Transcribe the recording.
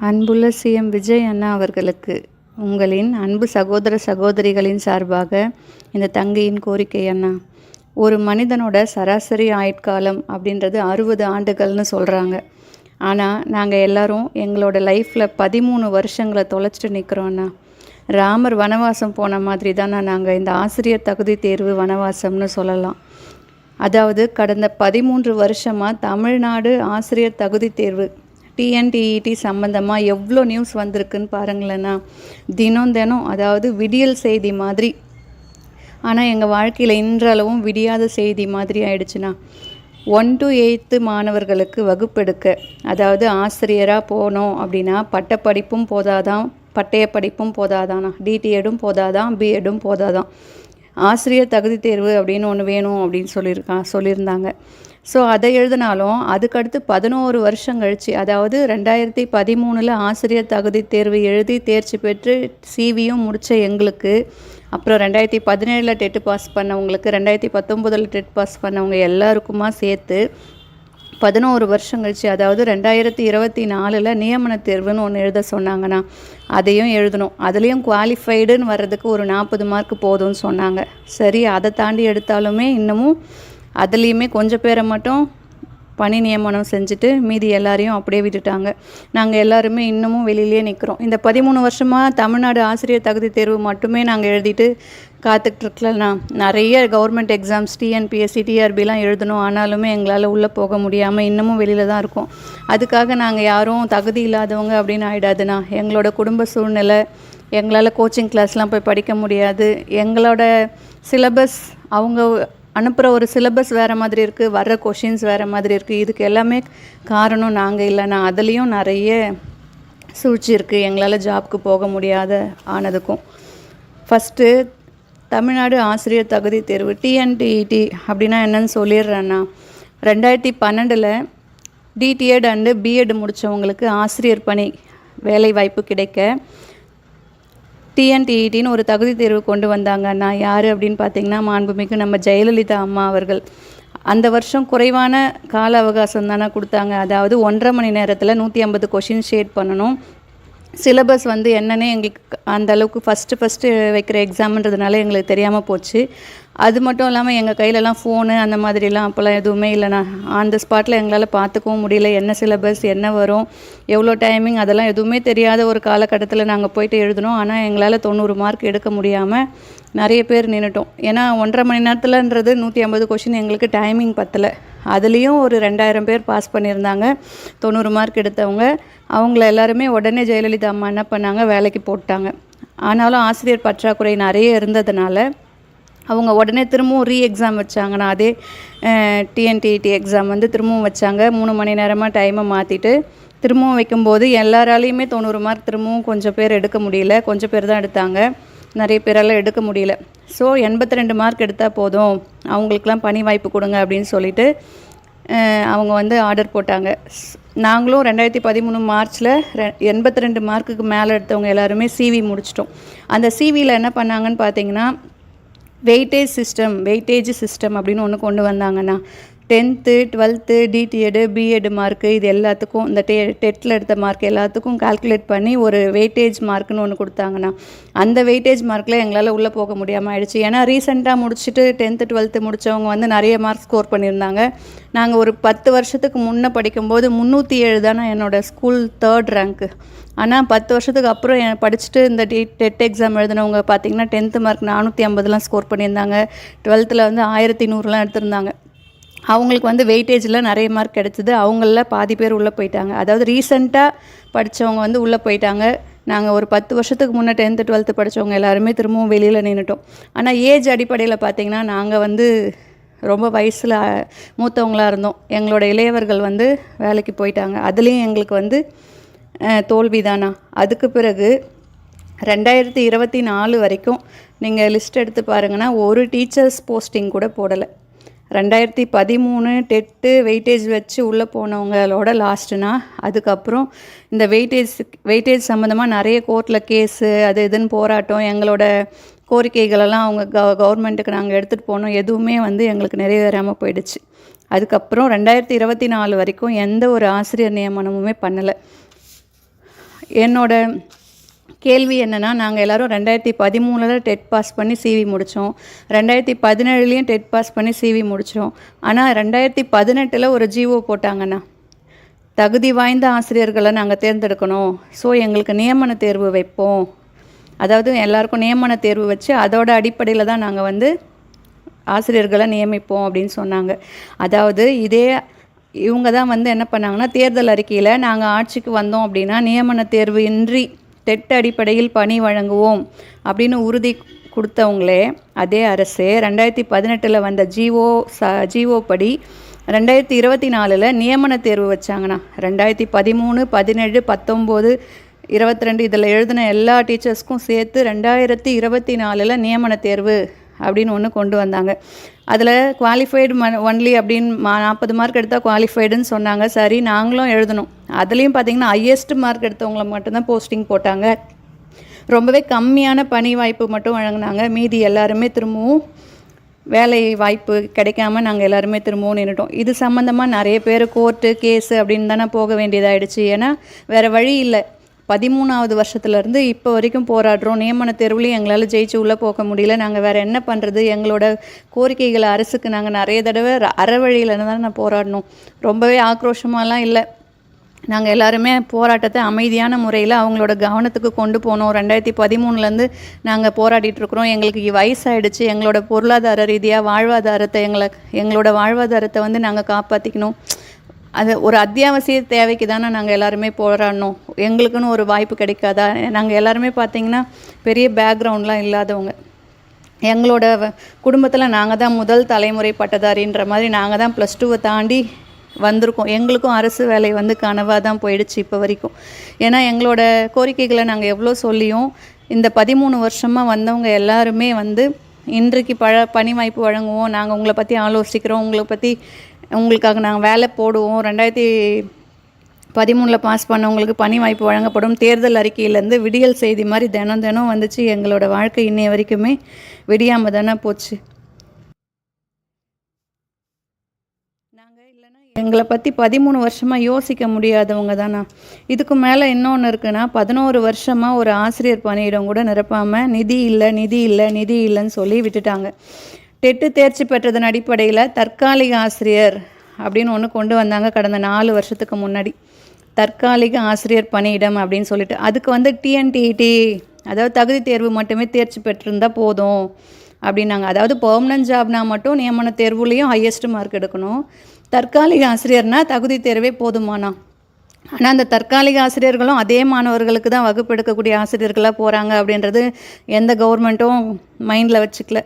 அன்புள்ள சிஎம் விஜய் அண்ணா அவர்களுக்கு உங்களின் அன்பு சகோதர சகோதரிகளின் சார்பாக இந்த தங்கையின் கோரிக்கை அண்ணா. ஒரு மனிதனோட சராசரி ஆயுட்காலம் அப்படின்றது 60 ஆண்டுகள்னு சொல்கிறாங்க. ஆனால் நாங்கள் எல்லோரும் எங்களோட லைஃப்பில் 13 வருஷங்களை தொலைச்சிட்டு நிற்கிறோம் அண்ணா. ராமர் வனவாசம் போன மாதிரி தானே நாங்கள் இந்த ஆசிரியர் தகுதி தேர்வு வனவாசம்னு சொல்லலாம். அதாவது கடந்த 13 வருஷமாக தமிழ்நாடு ஆசிரியர் தகுதி தேர்வு டிஎன்டிஇடி சம்மந்தமாக எவ்வளோ நியூஸ் வந்திருக்குன்னு பாருங்களேண்ணா. தினம் அதாவது விடியல் செய்தி மாதிரி. ஆனால் எங்கள் வாழ்க்கையில் இன்றளவும் விடியாத செய்தி மாதிரி ஆயிடுச்சுண்ணா. 1 to 8 மாணவர்களுக்கு வகுப்பெடுக்க, அதாவது ஆசிரியராக போனோம் அப்படின்னா பட்டப்படிப்பும் போதாதான், பட்டய படிப்பும் போதாதாண்ணா, டிடிஎடும் போதாதான், பிஎடும் போதாதான், ஆசிரியர் தகுதி தேர்வு அப்படின்னு ஒன்று வேணும் அப்படின்னு சொல்லியிருந்தாங்க. ஸோ அதை எழுதினாலும் அதுக்கடுத்து 11 வருஷம் கழிச்சு, அதாவது 2013 ஆசிரியர் தகுதி தேர்வு எழுதி தேர்ச்சி பெற்று சிவியும் முடித்த எங்களுக்கு, அப்புறம் 2017 டெட் பாஸ் பண்ணவங்களுக்கு, 2019 டெட் பாஸ் பண்ணவங்க எல்லாருக்குமா சேர்த்து 11 வருஷம் கழிச்சு, அதாவது 2024 நியமன தேர்வுன்னு ஒன்று எழுத சொன்னாங்கண்ணா. அதையும் எழுதணும். அதுலேயும் குவாலிஃபைடுன்னு வர்றதுக்கு ஒரு 40 மார்க் போதும்னு சொன்னாங்க. சரி, அதை தாண்டி எடுத்தாலுமே இன்னமும் அதுலேயுமே கொஞ்சம் பேரை மட்டும் பணி நியமனம் செஞ்சுட்டு மீதி எல்லாரையும் அப்படியே விட்டுட்டாங்க. நாங்கள் எல்லாருமே இன்னமும் வெளியிலே நிற்கிறோம். இந்த 13 வருஷமாக தமிழ்நாடு ஆசிரியர் தகுதி தேர்வு மட்டுமே நாங்கள் எழுதிட்டு காத்துட்ருக்கலண்ணா. நிறைய கவர்மெண்ட் எக்ஸாம்ஸ் டிஎன்பிஎஸ்சி டிஆர்பிலாம் எழுதணும். ஆனாலுமே எங்களால் உள்ளே போக முடியாமல் இன்னமும் வெளியில் தான் இருக்கோம். அதுக்காக நாங்கள் யாரும் தகுதி இல்லாதவங்க அப்படின்னு ஆகிடாதுண்ணா. எங்களோட குடும்ப சூழ்நிலை, எங்களால் கோச்சிங் கிளாஸ்லாம் போய் படிக்க முடியாது. எங்களோட சிலபஸ், அவங்க அனுப்புகிற ஒரு சிலபஸ் வேறு மாதிரி இருக்குது, வர்ற கொஷின்ஸ் வேறு மாதிரி இருக்குது. இதுக்கு எல்லாமே காரணம் நாங்கள் இல்லைண்ணா. அதுலேயும் நிறைய சூழ்ச்சி இருக்குது எங்களால் ஜாப்க்கு போக முடியாத ஆனதுக்கும். ஃபஸ்ட்டு தமிழ்நாடு ஆசிரியர் தகுதி தேர்வு டிஎன்டிஇடி அப்படின்னா என்னன்னு சொல்லிடுறேண்ணா. 2012 டிடிஎட் அண்டு பிஎட் முடித்தவங்களுக்கு ஆசிரியர் பணி வேலை வாய்ப்பு கிடைக்க டிஎன்டிஇடின்னு ஒரு தகுதி தேர்வு கொண்டு வந்தாங்கண்ணா. யார் அப்படின்னு பார்த்தீங்கன்னா மாண்புமிகு நம்ம ஜெயலலிதா அம்மா அவர்கள். அந்த வருஷம் குறைவான கால அவகாசம் தானே கொடுத்தாங்க. அதாவது 1.5 மணி நேரத்தில் 150 கொஷின் ஷேட் பண்ணணும். சிலபஸ் என்னன்னே எங்களுக்கு அந்த அளவுக்கு ஃபஸ்ட்டு வைக்கிற எக்ஸாம்ன்றதுனால எங்களுக்கு தெரியாமல் போச்சு. அது மட்டும் இல்லாமல் எங்கள் கையிலலாம் ஃபோனு அந்த மாதிரிலாம் அப்போல்லாம் எதுவுமே இல்லைண்ணா. அந்த ஸ்பாட்டில் எங்களால் பார்த்துக்கவும் முடியல. என்ன சிலபஸ், என்ன வரும், எவ்வளோ டைமிங், அதெல்லாம் எதுவுமே தெரியாத ஒரு காலகட்டத்தில் நாங்கள் போயிட்டு எழுதினோம். ஆனால் எங்களால் 90 மார்க் எடுக்க முடியாமல் நிறைய பேர் நின்றுட்டோம். ஏன்னா 1.5 மணி நேரத்தில்ன்றது 150 கொஷின் எங்களுக்கு டைமிங் பத்தலை. அதுலேயும் ஒரு 2000 பேர் பாஸ் பண்ணியிருந்தாங்க 90 மார்க் எடுத்தவங்க. அவங்கள எல்லாருமே உடனே ஜெயலலிதா அம்மா என்ன பண்ணாங்க, வேலைக்கு போட்டாங்க. ஆனாலும் ஆசிரியர் பற்றாக்குறை நிறைய இருந்ததுனால அவங்க உடனே திரும்பவும் எக்ஸாம் வச்சாங்கண்ணா. அதே டிஎன்டிஇடி எக்ஸாம் திரும்பவும் வச்சாங்க. 3 மணி நேரமாக டைமை மாற்றிட்டு திரும்பவும் வைக்கும்போது எல்லாராலையுமே 90 மார்க் திரும்பவும் கொஞ்சம் பேர் எடுக்க முடியல. கொஞ்சம் பேர் தான் எடுத்தாங்க, நிறைய பேரெல்லாம் எடுக்க முடியல. ஸோ 82 மார்க் எடுத்தால் போதும், அவங்களுக்கெல்லாம் பணி வாய்ப்பு கொடுங்க அப்படின்னு சொல்லிட்டு அவங்க ஆர்டர் போட்டாங்க. நாங்களும் 2013 மார்ச்சில் 82 மார்க்குக்கு மேலே எடுத்தவங்க எல்லாருமே சிவி முடிச்சிட்டோம். அந்த சிவியில் என்ன பண்ணாங்கன்னு பார்த்தீங்கன்னா வெயிட்டேஜ் சிஸ்டம் அப்படின்னு ஒன்று கொண்டு வந்தாங்கண்ணா. 10th 12th டிடிஎடு பிஎட் மார்க்கு இது எல்லாத்துக்கும், இந்த டெட்டில் எடுத்த மார்க் எல்லாத்துக்கும் கால்குலேட் பண்ணி ஒரு வெயிட்டேஜ் மார்க்குன்னு ஒன்று கொடுத்தாங்கண்ணா. அந்த வெயிட்டேஜ் மார்க்கில் எங்களால் உள்ளே போக முடியாமல் ஆயிடுச்சு. ஏன்னா ரீசெண்டாக முடிச்சுட்டு 10th 12th முடித்தவங்க நிறைய மார்க் ஸ்கோர் பண்ணியிருந்தாங்க. நாங்கள் ஒரு 10 வருஷத்துக்கு முன்னே படிக்கும்போது 307 தானே என்னோடய ஸ்கூல் 3rd ரேங்க்கு. ஆனால் 10 வருஷத்துக்கு அப்புறம் படிச்சுட்டு இந்த டெட் எக்ஸாம் எழுதினவங்க பார்த்திங்கன்னா 10th மார்க் 450 ஸ்கோர் பண்ணியிருந்தாங்க. 12th 1100 எடுத்திருந்தாங்க. அவங்களுக்கு வெயிட்டேஜில் நிறைய மார்க் கிடச்சிது. அவங்களில் பாதி பேர் உள்ளே போயிட்டாங்க. அதாவது ரீசெண்டாக படித்தவங்க உள்ளே போயிட்டாங்க. நாங்கள் ஒரு 10 வருஷத்துக்கு முன்னே 10th 12th படித்தவங்க எல்லாருமே திரும்பவும் வெளியில் நின்றுட்டோம். ஆனால் ஏஜ் அடிப்படையில் பார்த்திங்கன்னா நாங்கள் ரொம்ப வயசில் மூத்தவங்களாக இருந்தோம். எங்களோட இளையவர்கள் வேலைக்கு போயிட்டாங்க. அதுலேயும் எங்களுக்கு தோல்வி தானா. அதுக்கு பிறகு 2024 வரைக்கும் நீங்கள் லிஸ்ட் எடுத்து பாருங்கன்னா ஒரு டீச்சர்ஸ் போஸ்டிங் கூட போடலை. 2013 டெட்டு வெயிட்டேஜ் வச்சு உள்ளே போனவங்களோட லாஸ்ட்டுனா, அதுக்கப்புறம் இந்த வெயிட்டேஜ் சம்மந்தமாக நிறைய கோர்ட்டில் கேஸு அது இதுன்னு போராட்டம், எங்களோட கோரிக்கைகளெல்லாம் அவங்க கவர்மெண்ட்டுக்கு நாங்கள் எடுத்துகிட்டு போனோம். எதுவுமே எங்களுக்கு நிறைவேறாமல் போயிடுச்சு. அதுக்கப்புறம் 2024 வரைக்கும் எந்த ஒரு ஆசிரியர் நியமனமுமே பண்ணலை. என்னோட கேள்வி என்னென்னா, நாங்கள் எல்லோரும் 2013 டெட் பாஸ் பண்ணி சிவி முடித்தோம். 2017 டெட் பாஸ் பண்ணி சிவி முடித்தோம். ஆனால் 2018 ஒரு ஜிஓ போட்டாங்கண்ணா, தகுதி வாய்ந்த ஆசிரியர்களை நாங்கள் தேர்ந்தெடுக்கணும். ஸோ எங்களுக்கு நியமன தேர்வு வைப்போம். அதாவது எல்லாருக்கும் நியமன தேர்வு வச்சு அதோட அடிப்படையில் தான் நாங்கள் வந்து ஆசிரியர்களை நியமிப்போம் அப்படின்னு சொன்னாங்க. அதாவது இவங்க தான் வந்து என்ன பண்ணாங்கன்னா, தேர்தல் அறிக்கையில் நாங்கள் ஆட்சிக்கு வந்தோம் அப்படின்னா நியமன தேர்வு இன்றி டெட் அடிப்படையில் பணி வழங்குவோம் அப்படின்னு உறுதி கொடுத்தவங்களே அதே அரசு 2018 வந்த ஜிஓ படி 2024 நியமன தேர்வு வச்சாங்கண்ணா. 2013, 17, 19, 22 இதில் எழுதின எல்லா டீச்சர்ஸ்க்கும் சேர்த்து 2024 நியமன தேர்வு அப்படின்னு ஒன்று கொண்டு வந்தாங்க. அதில் குவாலிஃபைடு ஒன்லி அப்படின்னு 40 மார்க் எடுத்தால் குவாலிஃபைடுன்னு சொன்னாங்க. சரி, நாங்களும் எழுதணும். அதுலேயும் பார்த்திங்கன்னா ஹையஸ்ட் மார்க் எடுத்தவங்களை மட்டும்தான் போஸ்டிங் போட்டாங்க. ரொம்பவே கம்மியான பணி வாய்ப்பு மட்டும் வழங்கினாங்க. மீதி எல்லாருமே திரும்பவும் வேலை வாய்ப்பு கிடைக்காம நாங்கள் எல்லாருமே திரும்பவும் நின்றுட்டோம். இது சம்மந்தமாக நிறைய பேர் கோர்ட்டு கேஸு அப்படின்னு தானே போக வேண்டியதாகிடுச்சு. ஏன்னா வேறு வழி இல்லை. 13வது வருஷத்துலேருந்து இப்போ வரைக்கும் போராடுறோம். நியமன தேர்வுலையும் எங்களால் ஜெயிச்சு உள்ளே போக முடியல. நாங்கள் வேறு என்ன பண்ணுறது? எங்களோட கோரிக்கைகளை அரசுக்கு நாங்கள் நிறைய தடவை அறவழியில் தான் போராடணும். ரொம்பவே ஆக்ரோஷமாலாம் இல்லை. நாங்கள் எல்லாருமே போராட்டத்தை அமைதியான முறையில் அவங்களோட கவனத்துக்கு கொண்டு போனோம். 2013 நாங்கள் போராடிட்டுருக்குறோம். எங்களுக்கு வயசாகிடுச்சு. எங்களோட பொருளாதார ரீதியாக எங்களோட வாழ்வாதாரத்தை வந்து நாங்கள் காப்பாற்றிக்கணும். அது ஒரு அத்தியாவசிய தேவைக்கு தானே நாங்கள் எல்லாருமே போராடணும். எங்களுக்குன்னு ஒரு வாய்ப்பு கிடைக்காதா? நாங்கள் எல்லாருமே பார்த்திங்கன்னா பெரிய பேக்ரவுண்ட்லாம் இல்லாதவங்க. எங்களோட குடும்பத்தில் நாங்கள் தான் முதல் தலைமுறை பட்டதாரின்ற மாதிரி நாங்கள் தான் +2 தாண்டி வந்திருக்கோம். எங்களுக்கும் அரசு வேலை வந்து கனவாக தான் போயிடுச்சு இப்போ வரைக்கும். ஏன்னா எங்களோட கோரிக்கைகளை நாங்கள் எவ்வளோ சொல்லியும் இந்த 13 வருஷமாக வந்தவங்க எல்லாருமே வந்து இன்றைக்கு பணி வாய்ப்பு வழங்குவோம், நாங்கள் உங்களை பற்றி ஆலோசிக்கிறோம், உங்களுக்காக நாங்கள் வேலை போடுவோம், 2013 பாஸ் பண்ணவங்களுக்கு பணி வாய்ப்பு வழங்கப்படும், தேர்தல் அறிக்கையிலேருந்து விடியல் செய்தி மாதிரி தினம் வந்துச்சு. எங்களோட வாழ்க்கை இன்னைய வரைக்குமே விடியாமல் தானே போச்சு. நாங்கள் இல்லைன்னா எங்களை பற்றி 13 வருஷமாக யோசிக்க முடியாதவங்க தானா. இதுக்கு மேலே இன்னொன்று இருக்குன்னா, 11 வருஷமாக ஒரு ஆசிரியர் பணியிடம் கூட நிரப்பாமல் நிதி இல்லைன்னு சொல்லி விட்டுட்டாங்க. டெட்டு தேர்ச்சி பெற்றதன் அடிப்படையில் தற்காலிக ஆசிரியர் அப்படின்னு ஒன்று கொண்டு வந்தாங்க கடந்த 4 வருஷத்துக்கு முன்னாடி. தற்காலிக ஆசிரியர் பணியிடம் அப்படின்னு சொல்லிட்டு அதுக்கு வந்து டிஎன்டிஇடி, அதாவது தகுதி தேர்வு மட்டுமே தேர்ச்சி பெற்றிருந்தால் போதும் அப்படின்னாங்க. அதாவது பெர்மனன்ட் ஜாப்னா மட்டும் நியமன தேர்வுலேயும் ஹையஸ்ட் மார்க் எடுக்கணும். தற்காலிக ஆசிரியர்னால் தகுதி தேர்வே போதுமானா. ஆனால் அந்த தற்காலிக ஆசிரியர்களும் அதே மாணவர்களுக்கு தான் வகுப்பு எடுக்கக்கூடிய ஆசிரியர்களாக போகிறாங்க அப்படின்றது எந்த கவர்மெண்ட்டும் மைண்டில் வச்சுக்கல.